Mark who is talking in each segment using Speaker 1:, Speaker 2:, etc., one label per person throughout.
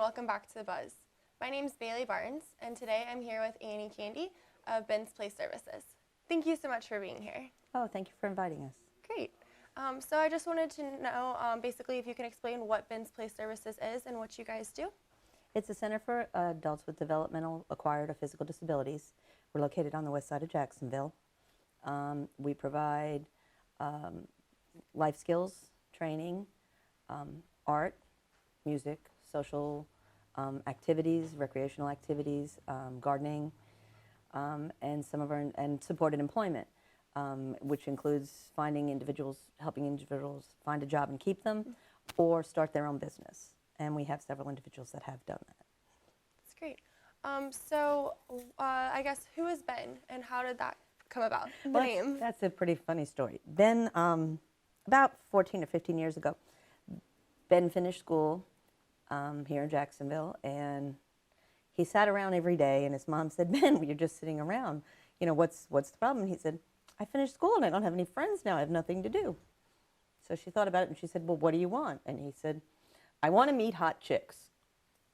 Speaker 1: welcome back to The Buzz. My name's Baylie Barnes, and today I'm here with Annie Candy of Ben's Place Services. Thank you so much for being here.
Speaker 2: Oh, thank you for inviting us.
Speaker 1: Great. So I just wanted to know, basically, if you can explain what Ben's Place Services is and what you guys do.
Speaker 2: It's a center for adults with developmental, acquired, or physical disabilities. We're located on the west side of Jacksonville. We provide life skills training, art, music, social activities, recreational activities, gardening, and some of our supported employment, which includes helping individuals find a job and keep them, or start their own business. And we have several individuals that have done that.
Speaker 1: That's great. So I guess, who is Ben, and how did that come about? The name.
Speaker 2: That's a pretty funny story. Ben, about 14 or 15 years ago, Ben finished school here in Jacksonville, and he sat around every day, and his mom said, "Ben, you're just sitting around. You know, what's the problem?" And he said, "I finished school and I don't have any friends now. I have nothing to do." So she thought about it, and she said, "Well, what do you want?" And he said, "I want to meet hot chicks."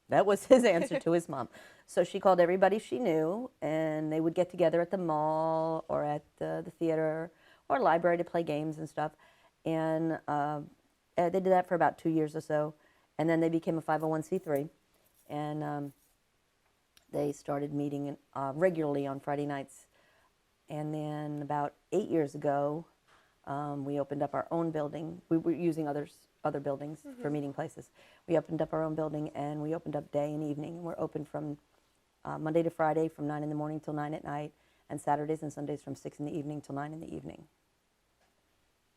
Speaker 2: That was his answer to his mom. So she called everybody she knew, and they would get together at the mall or at the theater or library to play games and stuff. And they did that for about 2 years or so. And then they became a 501c3. And they started meeting regularly on Friday nights. And then about 8 years ago, we opened up our own building. We were using other buildings for meeting places. We opened up our own building, and we opened up day and evening. We're open from Monday to Friday from 9 in the morning till 9 at night, and Saturdays and Sundays from 6 in the evening till 9 in the evening.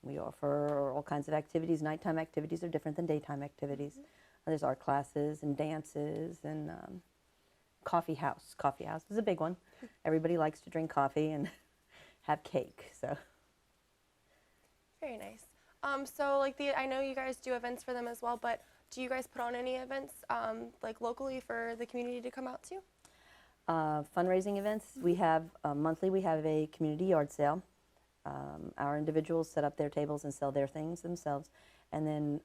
Speaker 2: We offer all kinds of activities. Nighttime activities are different than daytime activities. There's art classes and dances and coffee house. Coffee house is a big one. Everybody likes to drink coffee and have cake. So
Speaker 1: Very nice. So I know you guys do events for them as well, but do you guys put on any events like locally for the community to come out to?
Speaker 2: Fundraising events. We have monthly. We have a community yard sale. Our individuals set up their tables and sell their things themselves, and then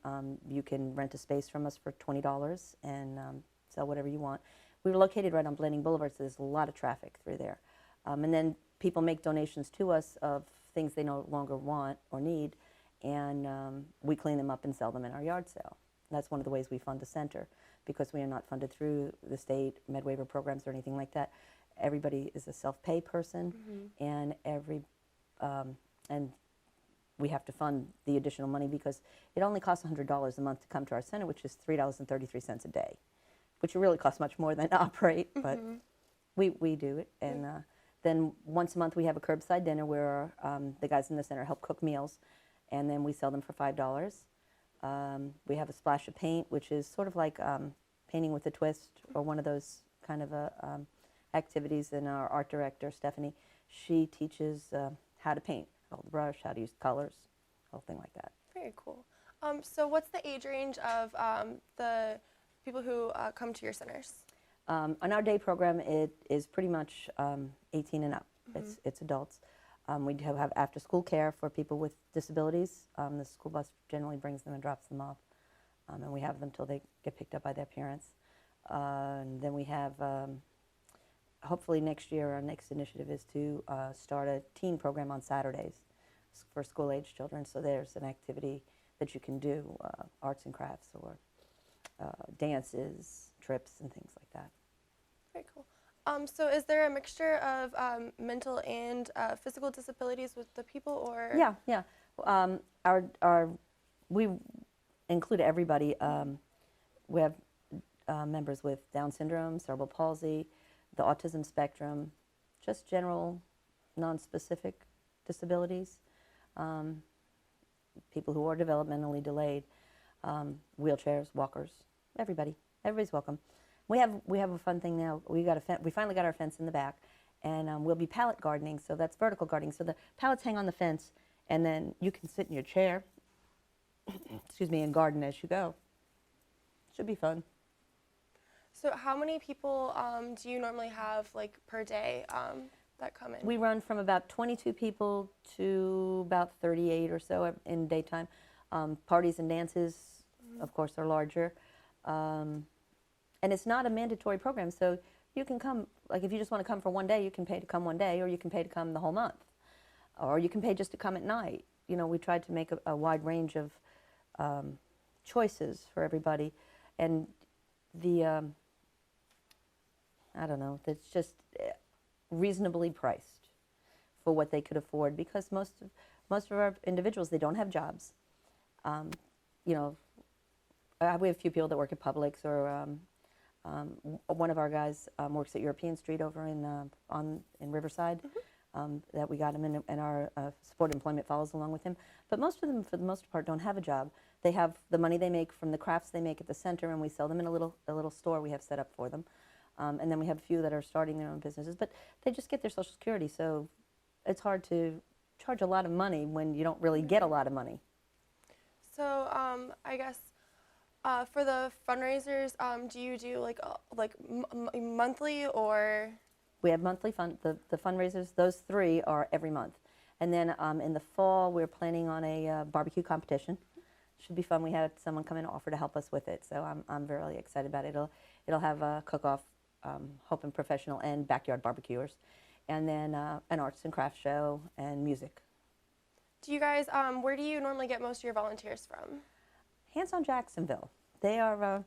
Speaker 2: you can rent a space from us for $20 and sell whatever you want. We're located right on Blanding Boulevard, so there's a lot of traffic through there. And then people make donations to us of things they no longer want or need, and we clean them up and sell them in our yard sale. That's one of the ways we fund the center, because we are not funded through the state med waiver programs or anything like that. Everybody is a self-pay person, and and we have to fund the additional money because it only costs $100 a month to come to our center, which is $3.33 a day, which really costs much more than to operate, but we do it. And then once a month we have a curbside dinner where the guys in the center help cook meals, and then we sell them for $5. We have a splash of paint, which is sort of like painting with a twist, or one of those kind of activities. And our art director, Stephanie, she teaches how to paint, hold the brush, how to use colors, whole thing like that.
Speaker 1: Very cool. So what's the age range of the people who come to your centers?
Speaker 2: On our day program, it is pretty much 18 and up. It's adults. We do have after-school care for people with disabilities. The school bus generally brings them and drops them off, and we have them till they get picked up by their parents. And then we have, hopefully next year, our next initiative is to start a teen program on Saturdays for school-age children. So there's an activity that you can do, arts and crafts, or dances, trips, and things like that.
Speaker 1: Very cool. So is there a mixture of mental and physical disabilities with the people, or?
Speaker 2: Yeah. We include everybody. We have members with Down syndrome, cerebral palsy, the autism spectrum, just general, non-specific disabilities, people who are developmentally delayed, wheelchairs, walkers, everybody's welcome. We have a fun thing now. We finally got our fence in the back, and we'll be pallet gardening. So that's vertical gardening. So the pallets hang on the fence, and then you can sit in your chair, excuse me, and garden as you go. Should be fun.
Speaker 1: So how many people do you normally have per day that come in?
Speaker 2: We run from about 22 people to about 38 or so in daytime. Parties and dances, of course, are larger. And it's not a mandatory program, so you can come, like if you just want to come for one day, you can pay to come one day, or you can pay to come the whole month, or you can pay just to come at night. You know, we tried to make a wide range of choices for everybody, and the I don't know, it's just reasonably priced for what they could afford, because most of our individuals, they don't have jobs. You know, we have a few people that work at Publix, or one of our guys works at European Street over in Riverside. That we got him in, and our support employment follows along with him. But most of them, for the most part, don't have a job. They have the money they make from the crafts they make at the center, and we sell them in a little store we have set up for them. And then we have a few that are starting their own businesses, but they just get their Social Security, so it's hard to charge a lot of money when you don't really get a lot of money.
Speaker 1: So I guess for the fundraisers, do you do like monthly or?
Speaker 2: We have monthly the fundraisers. Those 3 are every month. And then in the fall, we're planning on a barbecue competition. Should be fun. We had someone come in and offer to help us with it, so I'm really excited about it. It'll have a cook-off, Hope and Professional, and backyard barbecuers, and then an arts and crafts show and music.
Speaker 1: Do you guys, where do you normally get most of your volunteers from?
Speaker 2: Hands on Jacksonville. They are,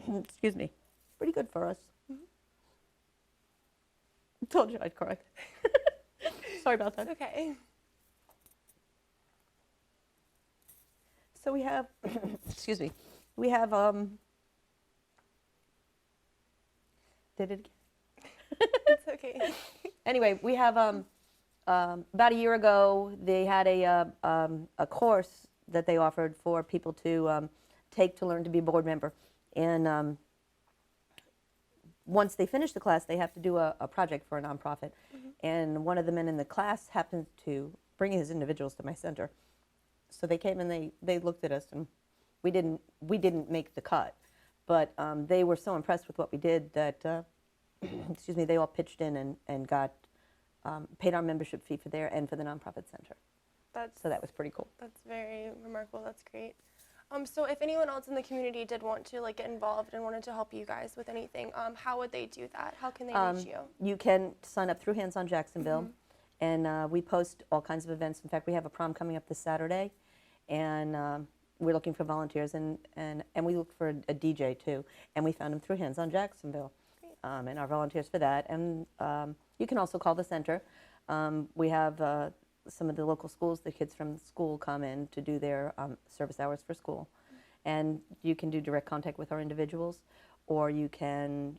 Speaker 2: excuse me, pretty good for us. Told you I'd cry. Sorry about that.
Speaker 1: It's okay.
Speaker 2: So we have, excuse me, we have, did it again?
Speaker 1: It's okay.
Speaker 2: Anyway, we have, about a year ago, they had a course that they offered for people to take to learn to be a board member. And once they finish the class, they have to do a project for a nonprofit. And one of the men in the class happened to bring his individuals to my center. So they came and they looked at us, and we didn't make the cut. But they were so impressed with what we did that, excuse me, they all pitched in and got paid our membership fee for there and for the nonprofit center. So that was pretty cool.
Speaker 1: That's very remarkable. That's great. So if anyone else in the community did want to get involved and wanted to help you guys with anything, how would they do that? How can they reach you?
Speaker 2: You can sign up through Hands on Jacksonville, and we post all kinds of events. In fact, we have a prom coming up this Saturday, and we're looking for volunteers, and we look for a DJ too, and we found him through Hands on Jacksonville, and our volunteers for that. And you can also call the center. We have some of the local schools, the kids from school come in to do their service hours for school. And you can do direct contact with our individuals, or you can,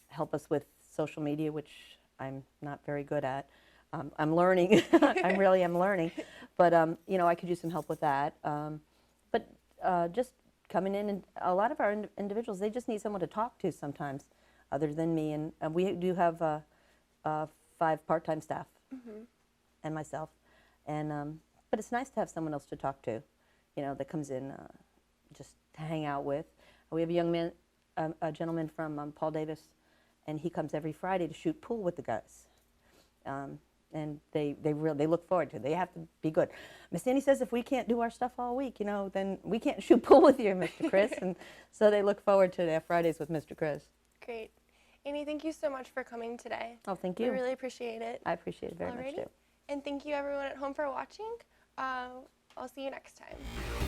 Speaker 2: help us with social media, which I'm not very good at. I'm learning. I really am learning. But, I could use some help with that. But just coming in, and a lot of our individuals, they just need someone to talk to sometimes, other than me. And we do have 5 part-time staff. And myself, and but it's nice to have someone else to talk to, that comes in just to hang out with. We have a young man, a gentleman from Paul Davis, and he comes every Friday to shoot pool with the guys, and they look forward to it. They have to be good. Miss Annie says if we can't do our stuff all week, then we can't shoot pool with you, Mr. Chris, and so they look forward to their Fridays with Mr. Chris.
Speaker 1: Great. Annie, thank you so much for coming today.
Speaker 2: Oh, thank you.
Speaker 1: I really appreciate it.
Speaker 2: I appreciate it very much too.
Speaker 1: And thank you everyone at home for watching. I'll see you next time.